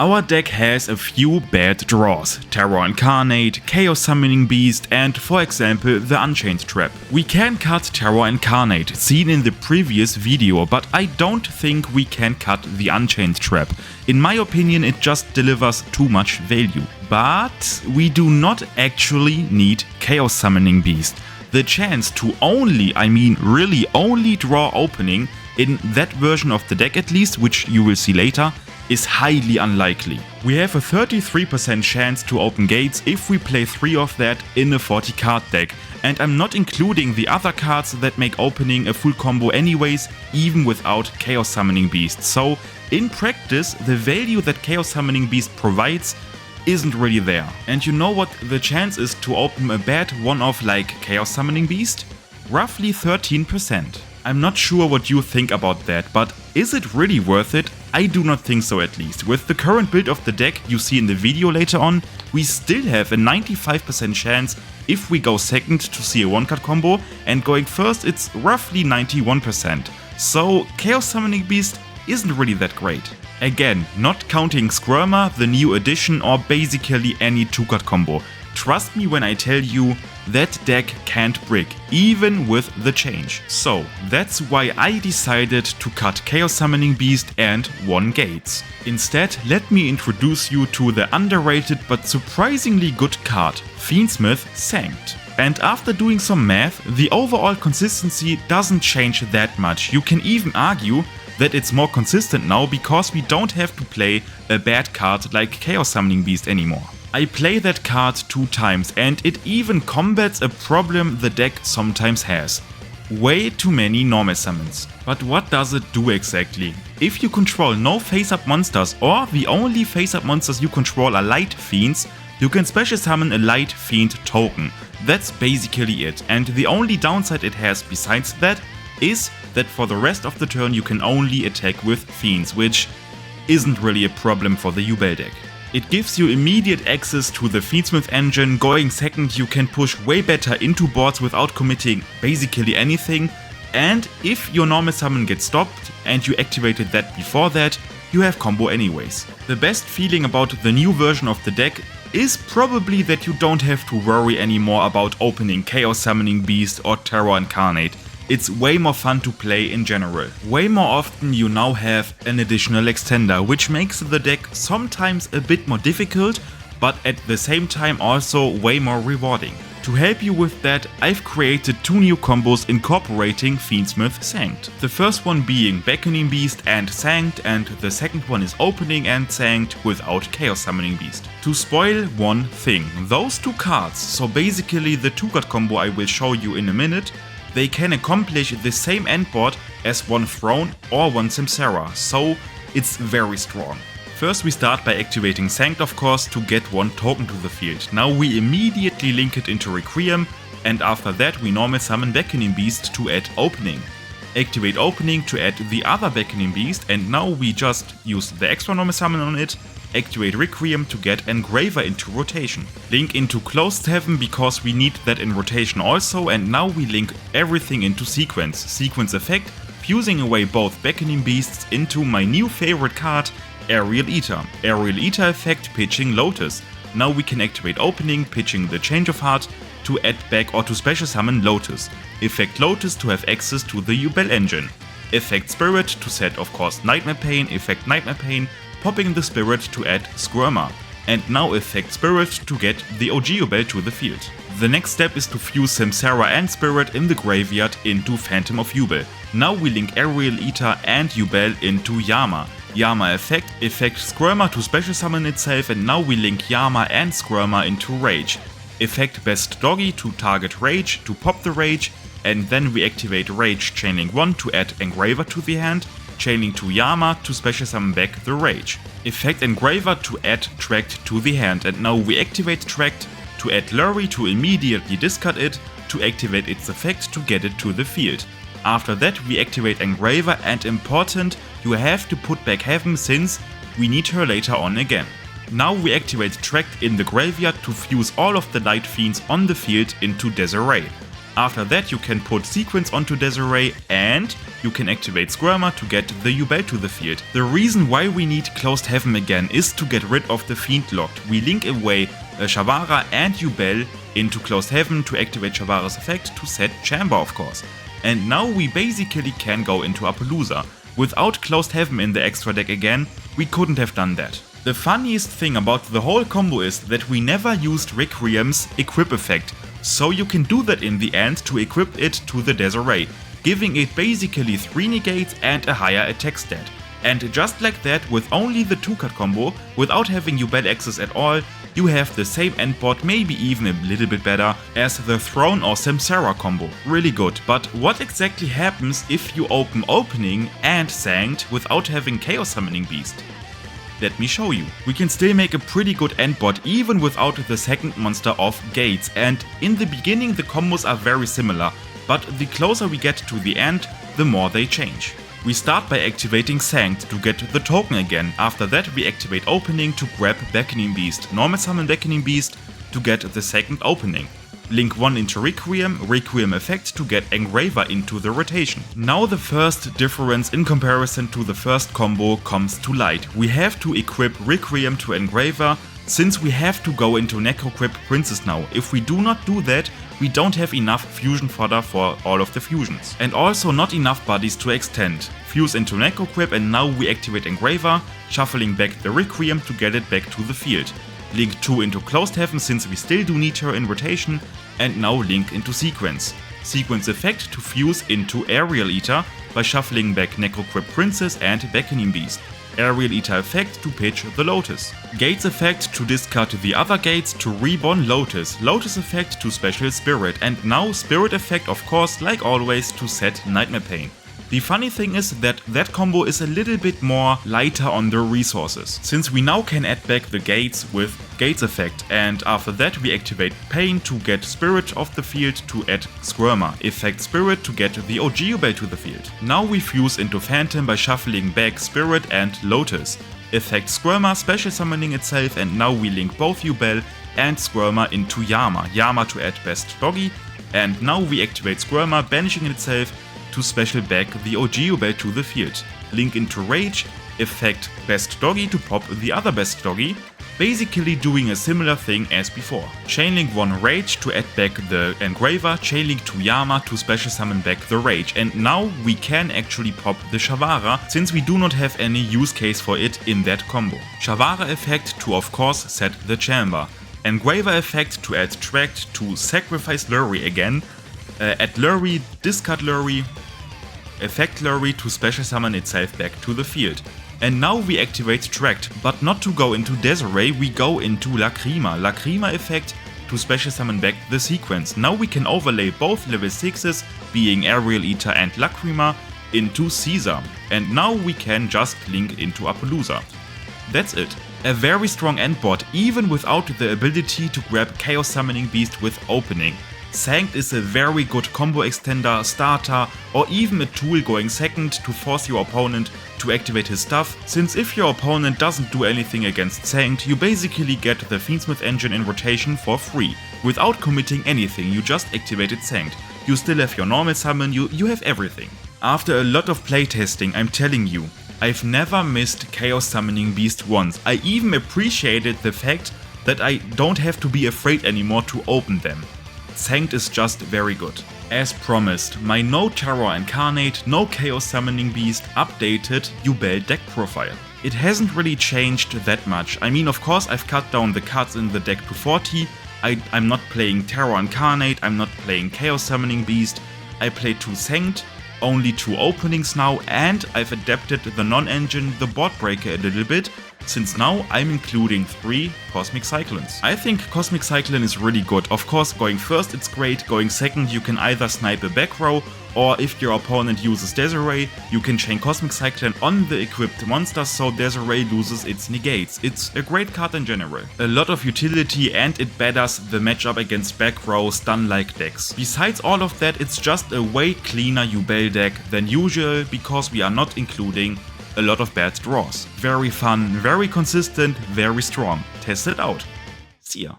Our deck has a few bad draws: Terror Incarnate, Chaos Summoning Beast and, for example, the Unchained Trap. We can cut Terror Incarnate, seen in the previous video, but I don't think we can cut the Unchained Trap. In my opinion, it just delivers too much value. But we do not actually need Chaos Summoning Beast. The chance to only, really only draw Opening, in that version of the deck at least, which you will see later, is highly unlikely. We have a 33% chance to open gates if we play 3 of that in a 40 card deck, and I'm not including the other cards that make Opening a full combo anyways, even without Chaos Summoning Beast. So in practice, the value that Chaos Summoning Beast provides isn't really there. And you know what the chance is to open a bad one-off like Chaos Summoning Beast? Roughly 13%. I'm not sure what you think about that, but is it really worth it? I do not think so, at least. With the current build of the deck you see in the video later on, we still have a 95% chance if we go second to see a 1-card combo, and going first it's roughly 91%. So Chaos Summoning Beast isn't really that great. Again, not counting Squirmer, the new addition, or basically any 2-card combo. Trust me when I tell you, that deck can't brick, even with the change. So that's why I decided to cut Chaos Summoning Beast and 1 gates. Instead, let me introduce you to the underrated but surprisingly good card, Fiendsmith Sanct. And after doing some math, the overall consistency doesn't change that much. You can even argue that it's more consistent now because we don't have to play a bad card like Chaos Summoning Beast anymore. I play that card 2 times and it even combats a problem the deck sometimes has: way too many normal summons. But what does it do exactly? If you control no face-up monsters, or the only face-up monsters you control are Light Fiends, you can special summon a Light Fiend token. That's basically it, and the only downside it has besides that is that for the rest of the turn you can only attack with Fiends, which isn't really a problem for the Yubel deck. It gives you immediate access to the Fiendsmith engine. Going second you can push way better into boards without committing basically anything, and if your normal summon gets stopped and you activated that before that, you have combo anyways. The best feeling about the new version of the deck is probably that you don't have to worry anymore about opening Chaos Summoning Beast or Terror Incarnate. It's way more fun to play in general. Way more often you now have an additional extender, which makes the deck sometimes a bit more difficult, but at the same time also way more rewarding. To help you with that, I've created 2 new combos incorporating Fiendsmith Sanct. The first one being Beckoning Beast and Sanct, and the second one is Opening and Sanct without Chaos Summoning Beast. To spoil one thing, those 2 cards, so basically the 2-card combo I will show you in a minute, they can accomplish the same endboard as 1 Throne or 1 Samsara, so it's very strong. First we start by activating Sanct, of course, to get 1 token to the field. Now we immediately link it into Requiem, and after that we normal summon Beckoning Beast to add Opening. Activate Opening to add the other Beckoning Beast, and now we just use the extra normal summon on it. Activate Requiem to get Engraver into rotation. Link into Closed Heaven because we need that in rotation also, and now we link everything into Sequence. Sequence effect, fusing away both Beckoning Beasts into my new favorite card, Aerial Eater. Aerial Eater effect, pitching Lotus. Now we can activate Opening, pitching the Change of Heart to add back or to special summon Lotus. Effect Lotus to have access to the Yubel engine. Effect Spirit to set, of course, Nightmare Pain. Effect Nightmare Pain, popping the Spirit to add Squirmer. And now effect Spirit to get the OG Yubel to the field. The next step is to fuse Samsara and Spirit in the graveyard into Phantom of Yubel. Now we link Aerial Eater and Yubel into Yama. Yama effect Squirmer to special summon itself, and now we link Yama and Squirmer into Rage. Effect Best Doggy to target Rage to pop the Rage, and then we activate Rage chaining 1 to add Engraver to the hand, chaining to Yama to special summon back the Rage. Effect Engraver to add Tract to the hand, and now we activate Tract to add Lurry to immediately discard it to activate its effect to get it to the field. After that we activate Engraver, and important, you have to put back Heaven since we need her later on again. Now we activate Tract in the graveyard to fuse all of the Light Fiends on the field into Desiree. After that you can put Sequence onto Desiree, and you can activate Squirmer to get the Yubel to the field. The reason why we need Closed Heaven again is to get rid of the Fiend Locked. We link away Shavara and Yubel into Closed Heaven to activate Shavara's effect to set Chamber, of course. And now we basically can go into Appaloosa. Without Closed Heaven in the extra deck again, we couldn't have done that. The funniest thing about the whole combo is that we never used Requiem's equip effect, so you can do that in the end to equip it to the Desiree, giving it basically 3 negates and a higher attack stat. And just like that, with only the 2-card combo, without having Yubel access at all, you have the same endboard, maybe even a little bit better, as the Throne or Samsara combo. Really good, but what exactly happens if you open Opening and Sanct without having Chaos Summoning Beast? Let me show you. We can still make a pretty good endboard even without the second monster of Gates, and in the beginning the combos are very similar, but the closer we get to the end, the more they change. We start by activating Sanct to get the token again. After that we activate Opening to grab Beckoning Beast, normal summon Beckoning Beast to get the second Opening. Link 1 into Requiem effect to get Engraver into the rotation. Now the first difference in comparison to the first combo comes to light. We have to equip Requiem to Engraver, since we have to go into Necroquip Princess now. If we do not do that, we don't have enough fusion fodder for all of the fusions. And also not enough bodies to extend. Fuse into Necroquip and now we activate Engraver, shuffling back the Requiem to get it back to the field. Link 2 into Closed Heaven since we still do need her in rotation, and now link into Sequence. Sequence effect to fuse into Aerial Eater by shuffling back Necroquip Princess and Beckoning Beast. Aerial Eater effect to pitch the Lotus. Gates effect to discard the other gates to reborn Lotus. Lotus effect to special Spirit, and now Spirit effect, of course, like always, to set Nightmare Pain. The funny thing is that that combo is a little bit more lighter on the resources, since we now can add back the gates with Gates effect, and after that we activate Pain to get Spirit off the field to add Squirmer, effect Spirit to get the OG Yubel to the field. Now we fuse into Phantom by shuffling back Spirit and Lotus, effect Squirmer special summoning itself, and now we link both Yubel and Squirmer into Yama to add Best Doggy, and now we activate Squirmer banishing itself to special back the OG Yubel to the field. Link into Rage, effect Best Doggy to pop the other Best Doggy, basically doing a similar thing as before. Chainlink 1 Rage to add back the Engraver, chainlink 2 Yama to special summon back the Rage, and now we can actually pop the Shavara since we do not have any use case for it in that combo. Shavara effect to of course set the Chamber. Engraver effect to add Tract to sacrifice Lurie again, add Lurie, discard Lurie, effect Lurie to special summon itself back to the field. And now we activate Tract, but not to go into Desiree, we go into Lacrima. Lacrima effect to special summon back the Sequence. Now we can overlay both level 6s, being Aerial Eater and Lacrima, into Caesar. And now we can just link into Appaloosa. That's it. A very strong endboard, even without the ability to grab Chaos Summoning Beast with Opening. Sanct is a very good combo extender, starter, or even a tool going second to force your opponent to activate his stuff, since if your opponent doesn't do anything against Sanct, you basically get the Fiendsmith engine in rotation for free. Without committing anything, you just activated Sanct. You still have your normal summon, you have everything. After a lot of playtesting, I'm telling you, I've never missed Chaos Summoning Beast once. I even appreciated the fact that I don't have to be afraid anymore to open them. Sanct is just very good. As promised, my no Terror Incarnate, no Chaos Summoning Beast updated Yubel deck profile. It hasn't really changed that much. I mean, of course I've cut down the cards in the deck to 40, I'm not playing Terror Incarnate, I'm not playing Chaos Summoning Beast, I play 2 Sanct, only 2 openings now, and I've adapted the non-engine, the board breaker a little bit, since now I'm including 3 Cosmic Cyclones. I think Cosmic Cyclone is really good. Of course, going first it's great, going second you can either snipe a back row, or if your opponent uses Desiree, you can chain Cosmic Cyclone on the equipped monster so Desiree loses its negates. It's a great card in general. A lot of utility, and it betters the matchup against back row stun-like decks. Besides all of that, it's just a way cleaner Yubel deck than usual because we are not including a lot of bad draws. Very fun, very consistent, very strong. Test it out. See ya.